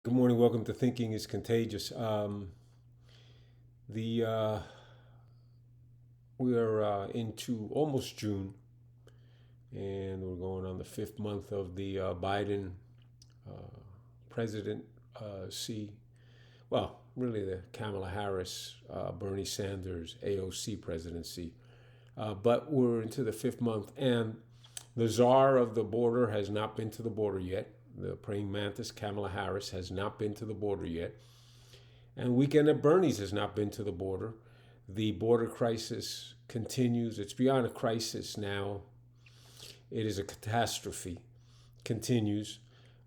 Good morning. Welcome to Thinking is Contagious. The We are into almost June, and we're going on the fifth month of the Biden uh, presidency. Well, really the Kamala Harris, Bernie Sanders AOC presidency. But we're into the fifth month, and the czar of the border has not been to the border yet. The praying mantis, Kamala Harris, has not been to the border yet. And Weekend at Bernie's has not been to the border. The border crisis continues. It's beyond a crisis now. It is a catastrophe. Continues.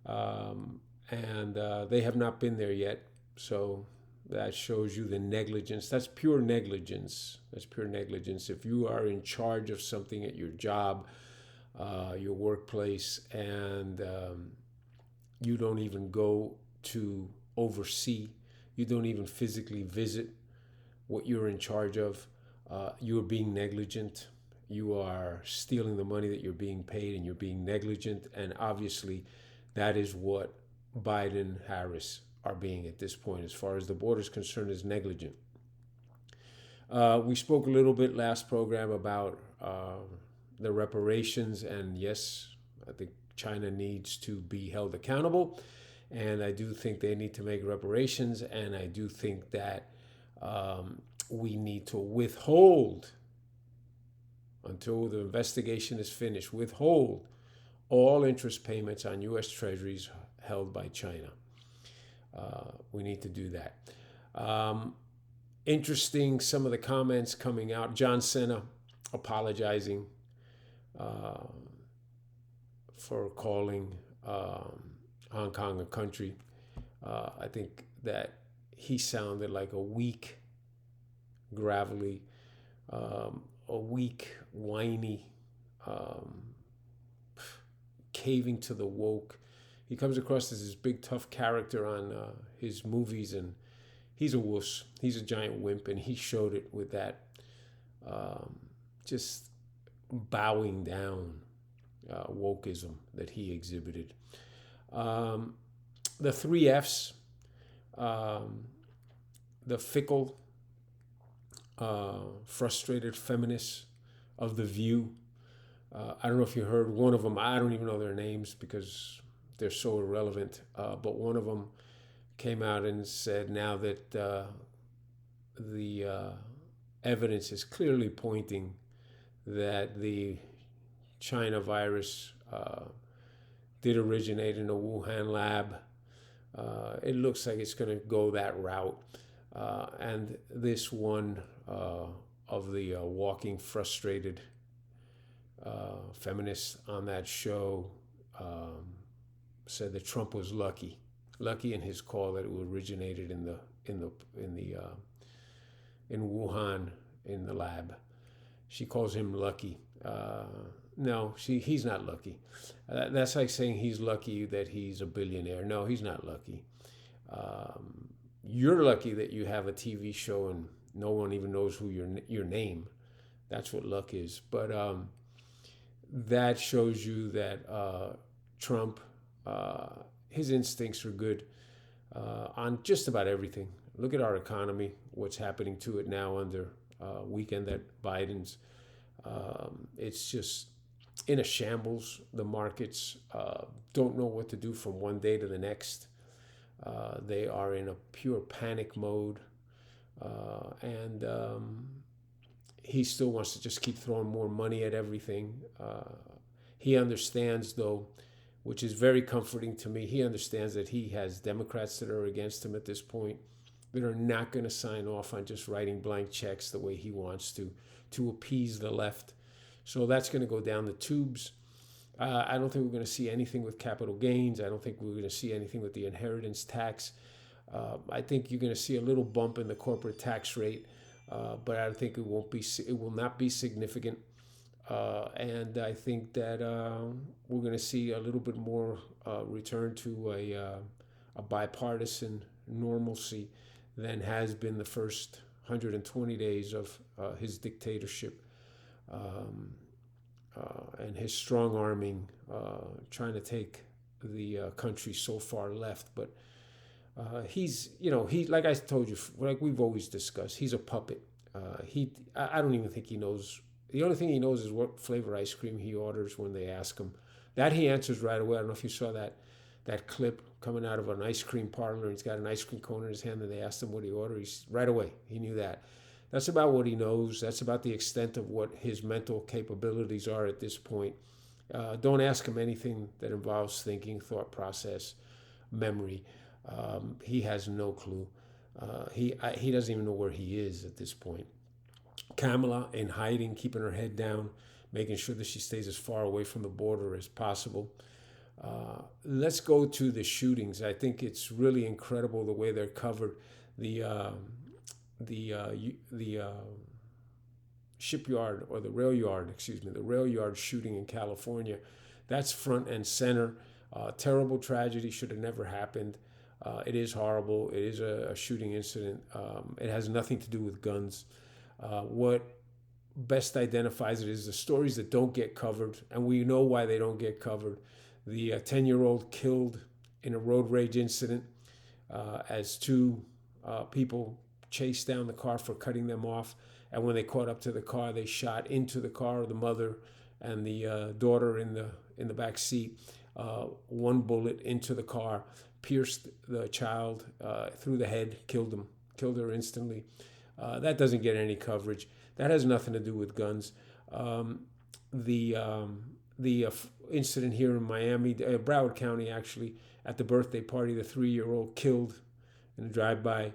And they have not been there yet. So that shows you the negligence. That's pure negligence. That's pure negligence. If you are in charge of something at your job, your workplace, and you don't even go to oversee, you don't even physically visit what you're in charge of, you're being negligent. You are stealing the money that you're being paid and you're being negligent. And obviously, that is what Biden, Harris are being at this point, as far as the border is concerned, is negligent. We spoke a little bit last program about the reparations, and yes, I think China needs to be held accountable, and I do think they need to make reparations, and I do think that we need to withhold, until the investigation is finished, withhold all interest payments on U.S. Treasuries held by China. We need to do that. Interesting, some of the comments coming out. John Cena apologizing uh, for calling Hong Kong a country. I think that he sounded like a weak, gravelly, a weak, whiny, um, caving to the woke. He comes across as this big, tough character on his movies, and he's a wuss. He's a giant wimp, and he showed it with that um, just bowing down wokeism that he exhibited. Um, the three F's, um, the fickle, frustrated feminists of The View. I don't know if you heard one of them. I don't even know their names because they're so irrelevant. But one of them came out and said now that the evidence is clearly pointing that the China virus did originate in a Wuhan lab. It looks like it's going to go that route. And this one of the walking frustrated feminists on that show said that Trump was lucky in his call that it originated in Wuhan in the lab. She calls him lucky. No, he's not lucky. That's like saying he's lucky that he's a billionaire. No, he's not lucky. Um, you're lucky that you have a TV show and no one even knows who your name. That's what luck is. But that shows you that Trump, his instincts are good on just about everything. Look at our economy, what's happening to it now under Weekend at Biden's. It's just in a shambles. The markets don't know what to do from one day to the next. They are in a pure panic mode. And he still wants to just keep throwing more money at everything. He understands, though, which is very comforting to me, he understands that he has Democrats that are against him at this point that are not going to sign off on just writing blank checks the way he wants to appease the left. So that's going to go down the tubes. I don't think we're going to see anything with capital gains. I don't think we're going to see anything with the inheritance tax. I think you're going to see a little bump in the corporate tax rate, but I think it will not be significant. And I think that we're going to see a little bit more return to a bipartisan normalcy than has been the first 120 days of his dictatorship. Um, and his strong arming, trying to take the country so far left. But He's, like I told you, like we've always discussed, he's a puppet. I don't even think he knows. The only thing he knows is what flavor ice cream he orders when they ask him. That he answers right away. I don't know if you saw that clip coming out of an ice cream parlor. He's got an ice cream cone in his hand, and they asked him what he ordered. He's right away. He knew that. That's about what he knows. That's about the extent of what his mental capabilities are at this point. Don't ask him anything that involves thinking, thought process, memory. He has no clue. He doesn't even know where he is at this point. Kamala in hiding, keeping her head down, making sure that she stays as far away from the border as possible. Let's go to the shootings. I think it's really incredible the way they're covered. The shipyard, or the rail yard, the rail yard shooting in California. That's front and center. Terrible tragedy, should have never happened. It is horrible. It is a shooting incident. It has nothing to do with guns. What best identifies it is the stories that don't get covered, and we know why they don't get covered. The 10-year-old killed in a road rage incident as two people chased down the car for cutting them off. And when they caught up to the car, they shot into the car, the mother and the daughter in the back seat. One bullet into the car, pierced the child through the head, killed her instantly. That doesn't get any coverage. That has nothing to do with guns. The incident here in Miami, Broward County actually, at the birthday party, the 3-year-old killed in a drive-by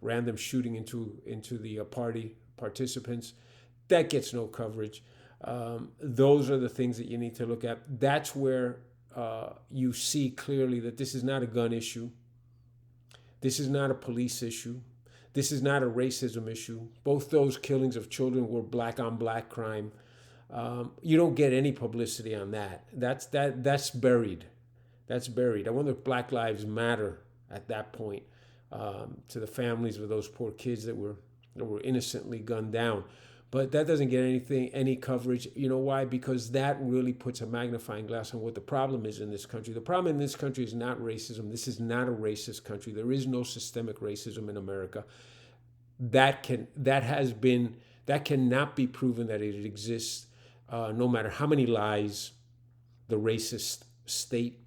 random shooting into the party participants. That gets no coverage. Those are the things that you need to look at. That's where you see clearly that this is not a gun issue. This is not a police issue. This is not a racism issue. Both those killings of children were black on black crime. You don't get any publicity on that. That's buried. That's buried. I wonder if Black Lives Matter at that point to the families of those poor kids that were innocently gunned down. But that doesn't get any coverage. You know why? Because that really puts a magnifying glass on what the problem is in this country. The problem in this country is not racism. This is not a racist country. There is no systemic racism in America. That cannot be proven that it exists, no matter how many lies the racist state.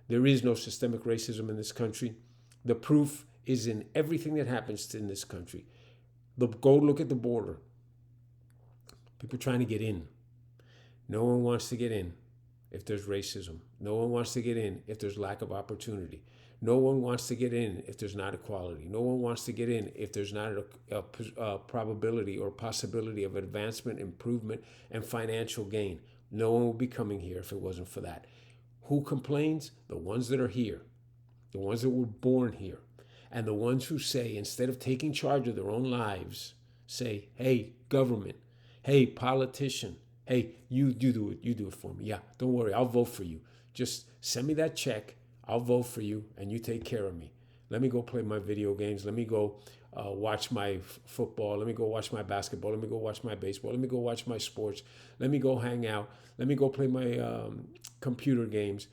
There is no systemic racism in this country. The proof is in everything that happens in this country. Go look at the border. People trying to get in. No one wants to get in if there's racism. No one wants to get in if there's lack of opportunity. No one wants to get in if there's not equality. No one wants to get in if there's not a probability or possibility of advancement, improvement, and financial gain. No one would be coming here if it wasn't for that. Who complains? The ones that are here. The ones that were born here. And the ones who say, instead of taking charge of their own lives, say, hey, government, hey, politician, hey, you do it. You do it for me. Yeah, don't worry. I'll vote for you. Just send me that check. I'll vote for you, and you take care of me. Let me go play my video games. Let me go watch my football. Let me go watch my basketball. Let me go watch my baseball. Let me go watch my sports. Let me go hang out. Let me go play my computer games.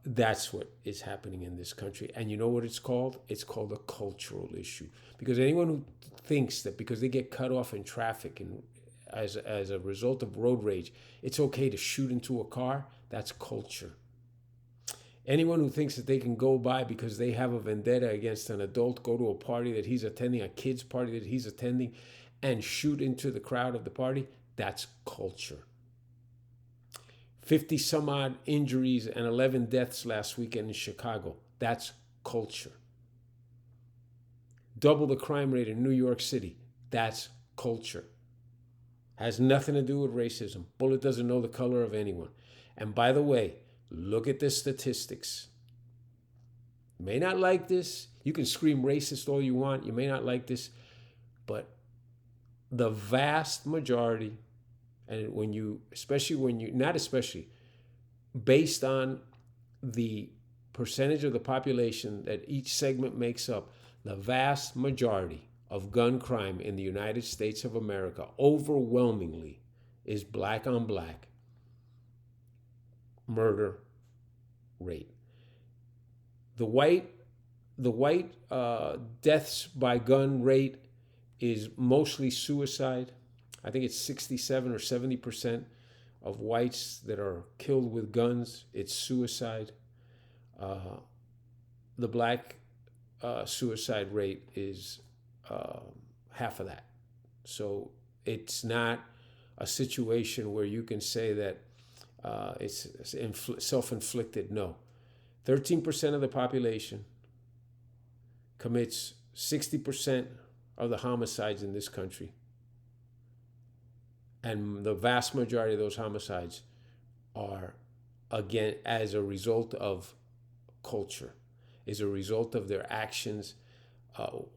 That's what is happening in this country. And you know what it's called? It's called a cultural issue. Because anyone who thinks that because they get cut off in traffic and as a result of road rage, it's okay to shoot into a car, that's culture. Anyone who thinks that they can go by because they have a vendetta against an adult, go to a party that he's attending, a kid's party that he's attending, and shoot into the crowd of the party, that's culture. 50 some odd injuries and 11 deaths last weekend in Chicago. That's culture. Double the crime rate in New York City. That's culture. Has nothing to do with racism. Bullet doesn't know the color of anyone. And by the way, look at the statistics. You may not like this. You can scream racist all you want. You may not like this. But the vast majority, and based on the percentage of the population that each segment makes up, the vast majority of gun crime in the United States of America overwhelmingly is black on black murder rate. The white The white deaths by gun rate is mostly suicide. I think it's 67 or 70% of whites that are killed with guns. It's suicide. The black suicide rate is half of that. So it's not a situation where you can say that it's self-inflicted. No. 13% of the population commits 60% of the homicides in this country. And the vast majority of those homicides are, again, as a result of culture, is a result of their actions,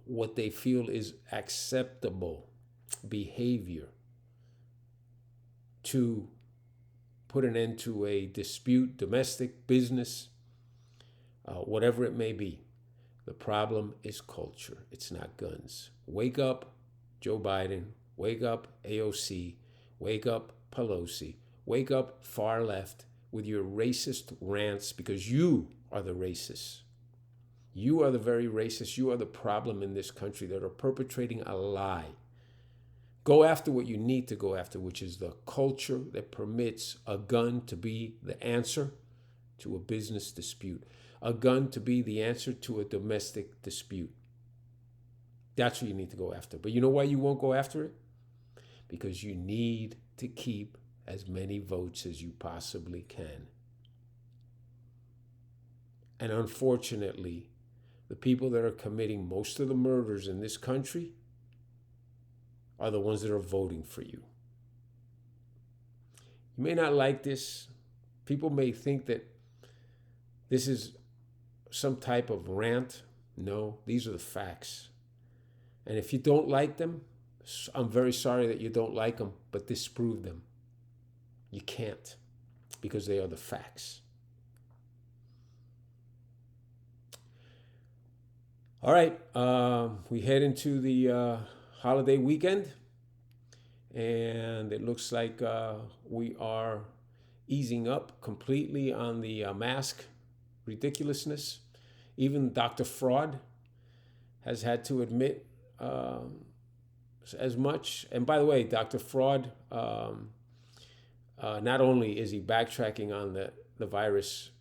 what they feel is acceptable behavior to put an end to a dispute, domestic, business, whatever it may be. The problem is culture. It's not guns. Wake up, Joe Biden. Wake up, AOC. Wake up, Pelosi. Wake up, far left, with your racist rants, because you are the racists. You are the very racist. You are the problem in this country that are perpetrating a lie. Go after what you need to go after, which is the culture that permits a gun to be the answer to a business dispute, a gun to be the answer to a domestic dispute. That's what you need to go after. But you know why you won't go after it? Because you need to keep as many votes as you possibly can. And unfortunately, the people that are committing most of the murders in this country are the ones that are voting for you. You may not like this. People may think that this is some type of rant. No, these are the facts. And if you don't like them, I'm very sorry that you don't like them, but disprove them. You can't, because they are the facts. All right, we head into the holiday weekend, and it looks like we are easing up completely on the mask ridiculousness. Even Dr. Fraud has had to admit as much. And by the way, Dr. Fraud, not only is he backtracking on the virus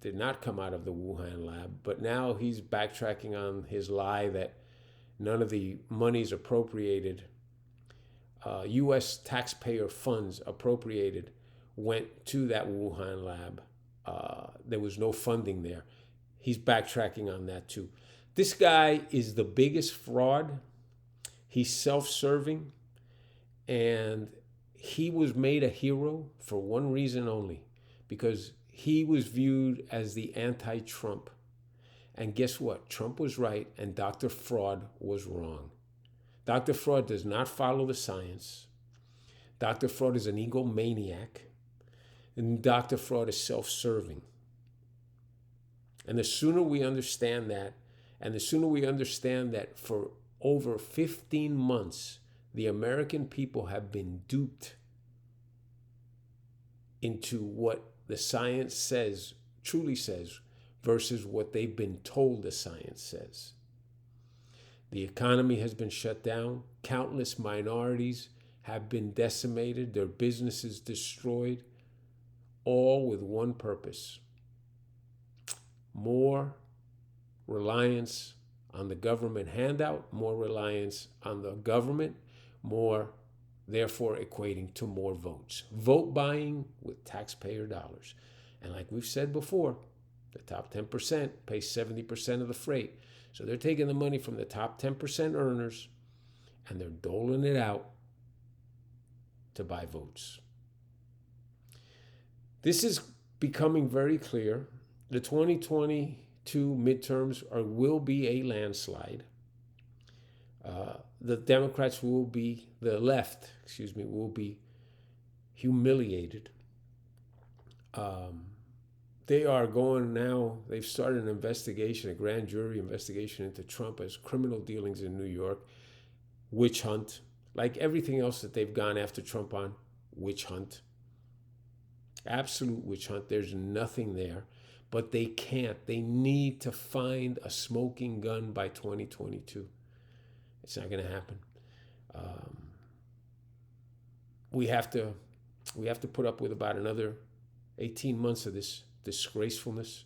did not come out of the Wuhan lab, but now he's backtracking on his lie that none of the monies appropriated, U.S. taxpayer funds appropriated, went to that Wuhan lab. There was no funding there. He's backtracking on that too. This guy is the biggest fraud. He's self-serving, and he was made a hero for one reason only, because he was viewed as the anti-Trump. And guess what? Trump was right and Dr. Fraud was wrong. Dr. Fraud does not follow the science. Dr. Fraud is an egomaniac. And Dr. Fraud is self-serving. And the sooner we understand that, and the sooner we understand that for over 15 months, the American people have been duped into what the science says, truly says, versus what they've been told the science says. The economy has been shut down. Countless minorities have been decimated, their businesses destroyed, all with one purpose: more reliance on the government handout, more reliance on the government, more, therefore equating to more votes. Vote buying with taxpayer dollars. And like we've said before, the top 10% pay 70% of the freight. So they're taking the money from the top 10% earners and they're doling it out to buy votes. This is becoming very clear. The 2022 midterms will be a landslide. The Democrats will be, the left, will be humiliated. They are going now, they've started an investigation, a grand jury investigation into Trump as criminal dealings in New York. Witch hunt. Like everything else that they've gone after Trump on, witch hunt. Absolute witch hunt. There's nothing there. but they can't. They need to find a smoking gun by 2022. It's not going to happen. We have to put up with about another 18 months of this disgracefulness,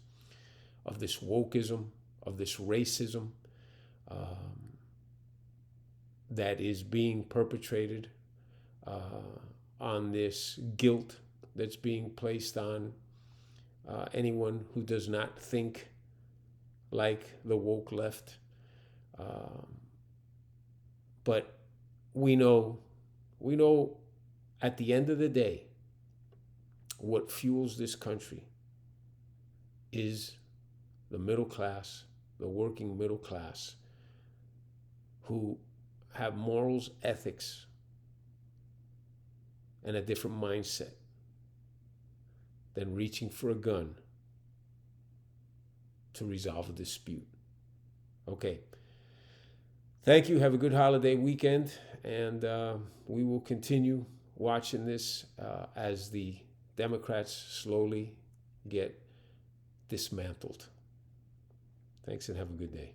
of this wokeism, of this racism that is being perpetrated, on this guilt that's being placed on anyone who does not think like the woke left. But we know at the end of the day, what fuels this country is the middle class, the working middle class, who have morals, ethics, and a different mindset than reaching for a gun to resolve a dispute. Okay. Thank you. Have a good holiday weekend. And we will continue watching this as the Democrats slowly get dismantled. Thanks and have a good day.